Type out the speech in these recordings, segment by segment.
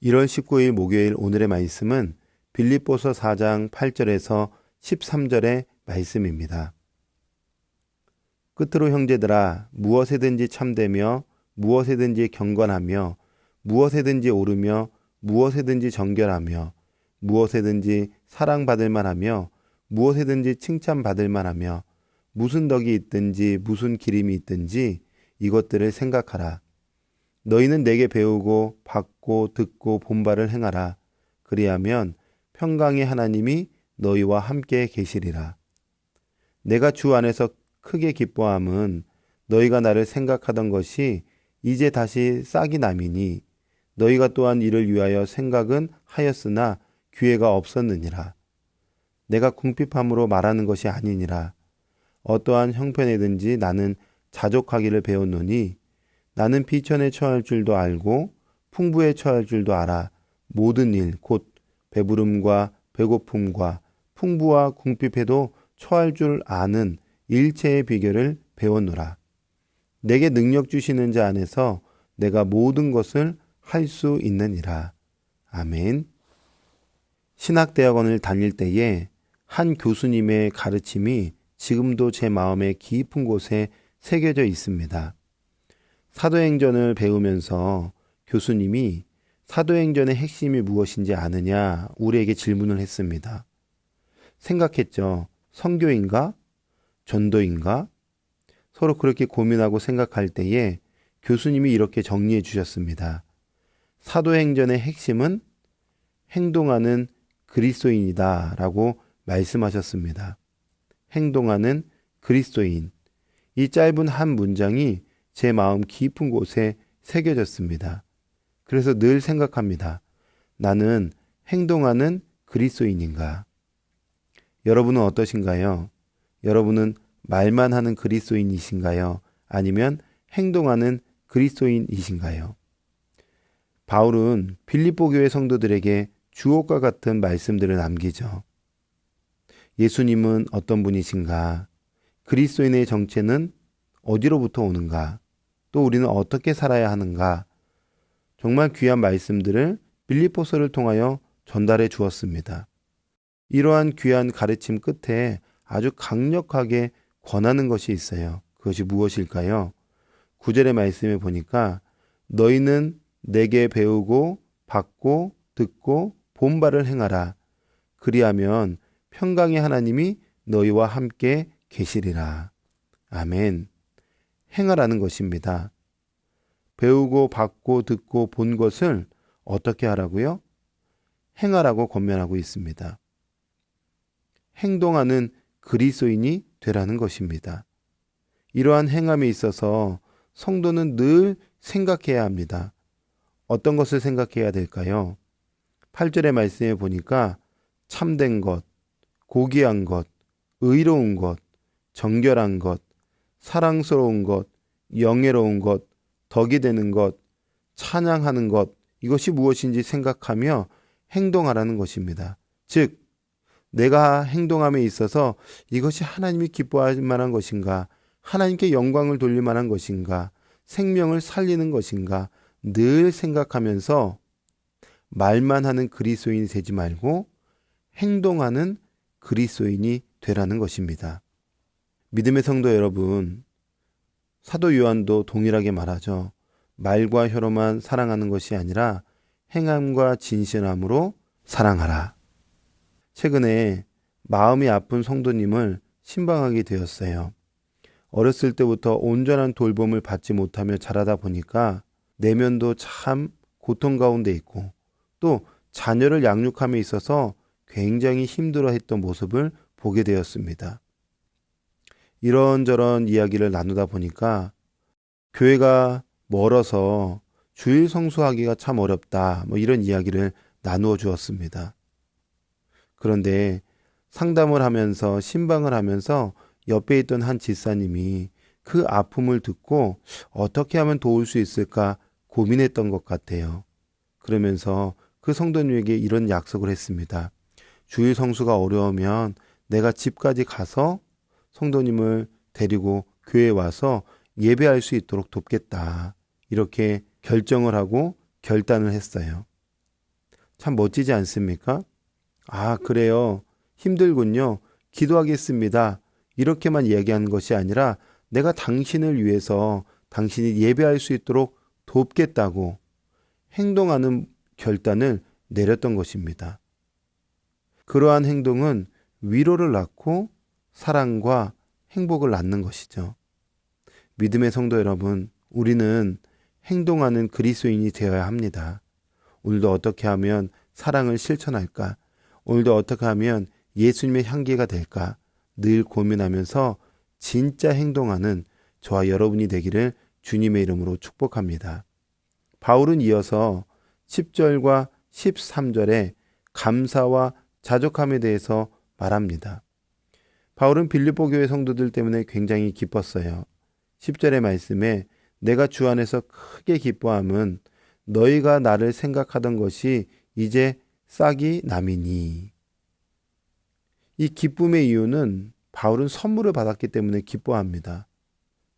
1월 19일 목요일 오늘의 말씀은 빌립보서 4장 8절에서 13절의 말씀입니다. 끝으로 형제들아 무엇에든지 참되며 무엇에든지 경건하며 무엇에든지 오르며 무엇에든지 정결하며 무엇에든지 사랑받을 만하며 무엇에든지 칭찬받을 만하며 무슨 덕이 있든지 무슨 기림이 있든지 이것들을 생각하라. 너희는 내게 배우고 받고 듣고 본 바를 행하라. 그리하면 평강의 하나님이 너희와 함께 계시리라. 내가 주 안에서 크게 기뻐함은 너희가 나를 생각하던 것이 이제 다시 싹이 남이니 너희가 또한 이를 위하여 생각은 하였으나 기회가 없었느니라. 내가 궁핍함으로 말하는 것이 아니니라. 어떠한 형편에든지 나는 자족하기를 배웠노니 나는 비천에 처할 줄도 알고 풍부에 처할 줄도 알아. 모든 일 곧 배부름과 배고픔과 풍부와 궁핍에도 처할 줄 아는 일체의 비결을 배웠노라. 내게 능력 주시는 자 안에서 내가 모든 것을 할 수 있느니라. 아멘. 신학대학원을 다닐 때에 한 교수님의 가르침이 지금도 제 마음의 깊은 곳에 새겨져 있습니다. 사도행전을 배우면서 교수님이 사도행전의 핵심이 무엇인지 아느냐 우리에게 질문을 했습니다. 생각했죠. 선교인가? 전도인가? 서로 그렇게 고민하고 생각할 때에 교수님이 이렇게 정리해 주셨습니다. 사도행전의 핵심은 행동하는 그리스도인이다 라고 말씀하셨습니다. 행동하는 그리스도인. 이 짧은 한 문장이 제 마음 깊은 곳에 새겨졌습니다. 그래서 늘 생각합니다. 나는 행동하는 그리스도인인가? 여러분은 어떠신가요? 여러분은 말만 하는 그리스도인이신가요? 아니면 행동하는 그리스도인이신가요? 바울은 빌립보 교회 성도들에게 주옥과 같은 말씀들을 남기죠. 예수님은 어떤 분이신가? 그리스도인의 정체는 어디로부터 오는가? 또 우리는 어떻게 살아야 하는가? 정말 귀한 말씀들을 빌립보서를 통하여 전달해 주었습니다. 이러한 귀한 가르침 끝에 아주 강력하게 권하는 것이 있어요. 그것이 무엇일까요? 9절의 말씀에 보니까 너희는 내게 배우고 받고 듣고 본 바를 행하라. 그리하면 평강의 하나님이 너희와 함께 계시리라. 아멘. 행하라는 것입니다. 배우고 받고 듣고 본 것을 어떻게 하라고요? 행하라고 권면하고 있습니다. 행동하는 그리스도인이 되라는 것입니다. 이러한 행함에 있어서 성도는 늘 생각해야 합니다. 어떤 것을 생각해야 될까요? 8절의 말씀에 보니까 참된 것, 고귀한 것, 의로운 것, 정결한 것, 사랑스러운 것, 영예로운 것, 덕이 되는 것, 찬양하는 것, 이것이 무엇인지 생각하며 행동하라는 것입니다. 즉, 내가 행동함에 있어서 이것이 하나님이 기뻐할 만한 것인가, 하나님께 영광을 돌릴 만한 것인가, 생명을 살리는 것인가, 늘 생각하면서 말만 하는 그리스도인이 되지 말고 행동하는 그리스도인이 되라는 것입니다. 믿음의 성도 여러분, 사도 요한도 동일하게 말하죠. 말과 혀로만 사랑하는 것이 아니라 행함과 진실함으로 사랑하라. 최근에 마음이 아픈 성도님을 신방하게 되었어요. 어렸을 때부터 온전한 돌봄을 받지 못하며 자라다 보니까 내면도 참 고통 가운데 있고 또 자녀를 양육함에 있어서 굉장히 힘들어했던 모습을 보게 되었습니다. 이런저런 이야기를 나누다 보니까 교회가 멀어서 주일 성수하기가 참 어렵다, 이런 이야기를 나누어 주었습니다. 그런데 상담을 하면서 신방을 하면서 옆에 있던 한 집사님이 그 아픔을 듣고 어떻게 하면 도울 수 있을까 고민했던 것 같아요. 그러면서 그 성도님에게 이런 약속을 했습니다. 주일 성수가 어려우면 내가 집까지 가서 성도님을 데리고 교회에 와서 예배할 수 있도록 돕겠다. 이렇게 결정을 하고 결단을 했어요. 참 멋지지 않습니까? 아, 그래요. 힘들군요. 기도하겠습니다. 이렇게만 이야기하는 것이 아니라 내가 당신을 위해서 당신이 예배할 수 있도록 돕겠다고 행동하는 결단을 내렸던 것입니다. 그러한 행동은 위로를 낳고 사랑과 행복을 낳는 것이죠. 믿음의 성도 여러분, 우리는 행동하는 그리스도인이 되어야 합니다. 오늘도 어떻게 하면 사랑을 실천할까? 오늘도 어떻게 하면 예수님의 향기가 될까? 늘 고민하면서 진짜 행동하는 저와 여러분이 되기를 주님의 이름으로 축복합니다. 바울은 이어서 10절과 13절에 감사와 자족함에 대해서 말합니다. 바울은 빌립보 교회 성도들 때문에 굉장히 기뻤어요. 10절의 말씀에 내가 주 안에서 크게 기뻐함은 너희가 나를 생각하던 것이 이제 싹이 남이니. 이 기쁨의 이유는 바울은 선물을 받았기 때문에 기뻐합니다.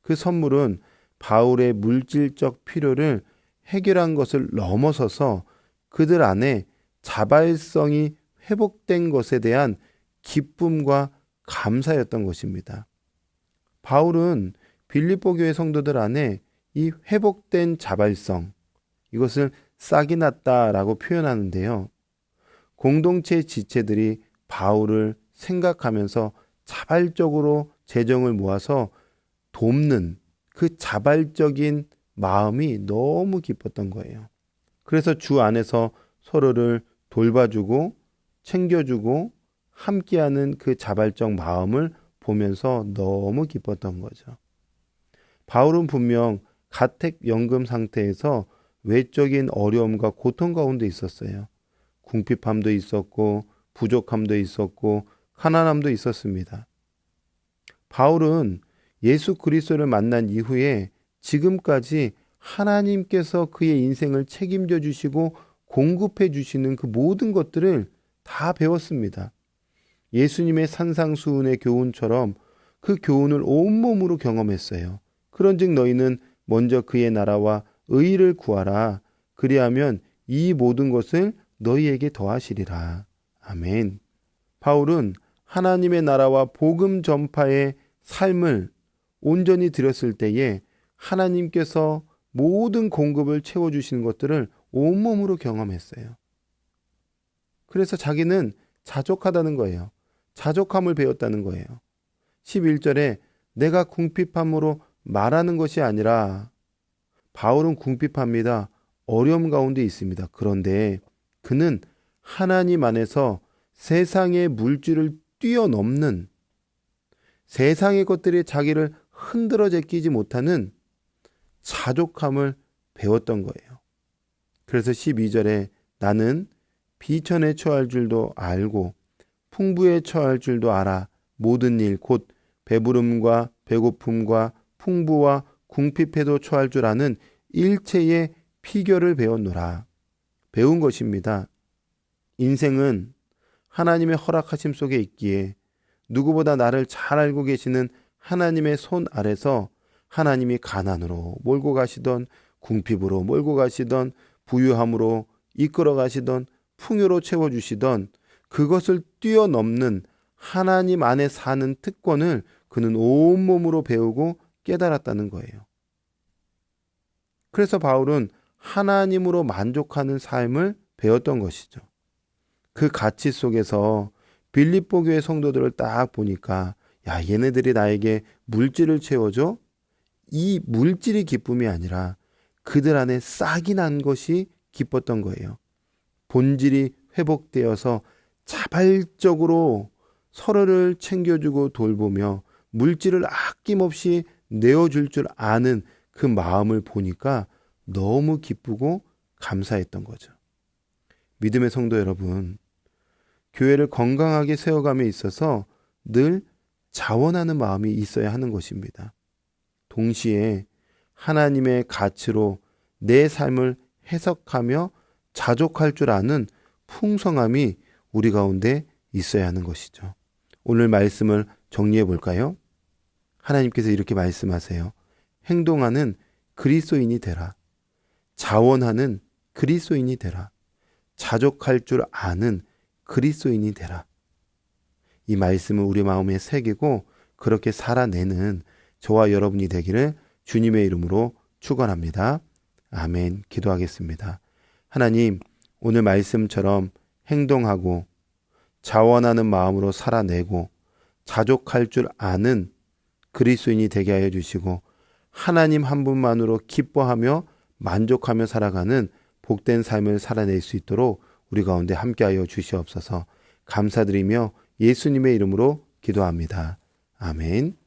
그 선물은 바울의 물질적 필요를 해결한 것을 넘어서서 그들 안에 자발성이 회복된 것에 대한 기쁨과 감사였던 것입니다. 바울은 빌립보 교회 성도들 안에 이 회복된 자발성, 이것을 싹이 났다라고 표현하는데요. 공동체 지체들이 바울을 생각하면서 자발적으로 재정을 모아서 돕는 그 자발적인 마음이 너무 기뻤던 거예요. 그래서 주 안에서 서로를 돌봐주고 챙겨주고 함께하는 그 자발적 마음을 보면서 너무 기뻤던 거죠. 바울은 분명 가택연금 상태에서 외적인 어려움과 고통 가운데 있었어요. 궁핍함도 있었고 부족함도 있었고 가난함도 있었습니다. 바울은 예수 그리스도를 만난 이후에 지금까지 하나님께서 그의 인생을 책임져 주시고 공급해 주시는 그 모든 것들을 다 배웠습니다. 예수님의 산상수훈의 교훈처럼 그 교훈을 온몸으로 경험했어요. 그런즉 너희는 먼저 그의 나라와 의를 구하라. 그리하면 이 모든 것을 너희에게 더하시리라. 아멘. 바울은 하나님의 나라와 복음 전파의 삶을 온전히 드렸을 때에 하나님께서 모든 공급을 채워주시는 것들을 온몸으로 경험했어요. 그래서 자기는 자족하다는 거예요. 자족함을 배웠다는 거예요. 11절에 내가 궁핍함으로 말하는 것이 아니라 바울은 궁핍합니다. 어려움 가운데 있습니다. 그런데 그는 하나님 안에서 세상의 물질을 뛰어넘는 세상의 것들이 자기를 흔들어 제끼지 못하는 자족함을 배웠던 거예요. 그래서 12절에 나는 비천에 처할 줄도 알고 풍부에 처할 줄도 알아 모든 일 곧 배부름과 배고픔과 풍부와 궁핍에도 처할 줄 아는 일체의 피결을 배웠노라. 배운 것입니다. 인생은 하나님의 허락하심 속에 있기에 누구보다 나를 잘 알고 계시는 하나님의 손 아래서 하나님이 가난으로 몰고 가시던 궁핍으로 몰고 가시던 부유함으로 이끌어 가시던 풍요로 채워주시던 그것을 뛰어넘는 하나님 안에 사는 특권을 그는 온몸으로 배우고 깨달았다는 거예요. 그래서 바울은 하나님으로 만족하는 삶을 배웠던 것이죠. 그 가치 속에서 빌립보 교회 성도들을 딱 보니까 야, 얘네들이 나에게 물질을 채워줘? 이 물질이 기쁨이 아니라 그들 안에 싹이 난 것이 기뻤던 거예요. 본질이 회복되어서 자발적으로 서로를 챙겨주고 돌보며 물질을 아낌없이 내어줄 줄 아는 그 마음을 보니까 너무 기쁘고 감사했던 거죠. 믿음의 성도 여러분, 교회를 건강하게 세워감에 있어서 늘 자원하는 마음이 있어야 하는 것입니다. 동시에 하나님의 가치로 내 삶을 해석하며 자족할 줄 아는 풍성함이 우리 가운데 있어야 하는 것이죠. 오늘 말씀을 정리해 볼까요? 하나님께서 이렇게 말씀하세요. 행동하는 그리스도인이 되라. 자원하는 그리스도인이 되라. 자족할 줄 아는 그리스도인이 되라. 이 말씀을 우리 마음에 새기고 그렇게 살아내는 저와 여러분이 되기를 주님의 이름으로 축원합니다. 아멘. 기도하겠습니다. 하나님, 오늘 말씀처럼 행동하고 자원하는 마음으로 살아내고 자족할 줄 아는 그리스도인이 되게 하여 주시고 하나님 한 분만으로 기뻐하며 만족하며 살아가는 복된 삶을 살아낼 수 있도록 우리 가운데 함께하여 주시옵소서. 감사드리며 예수님의 이름으로 기도합니다. 아멘.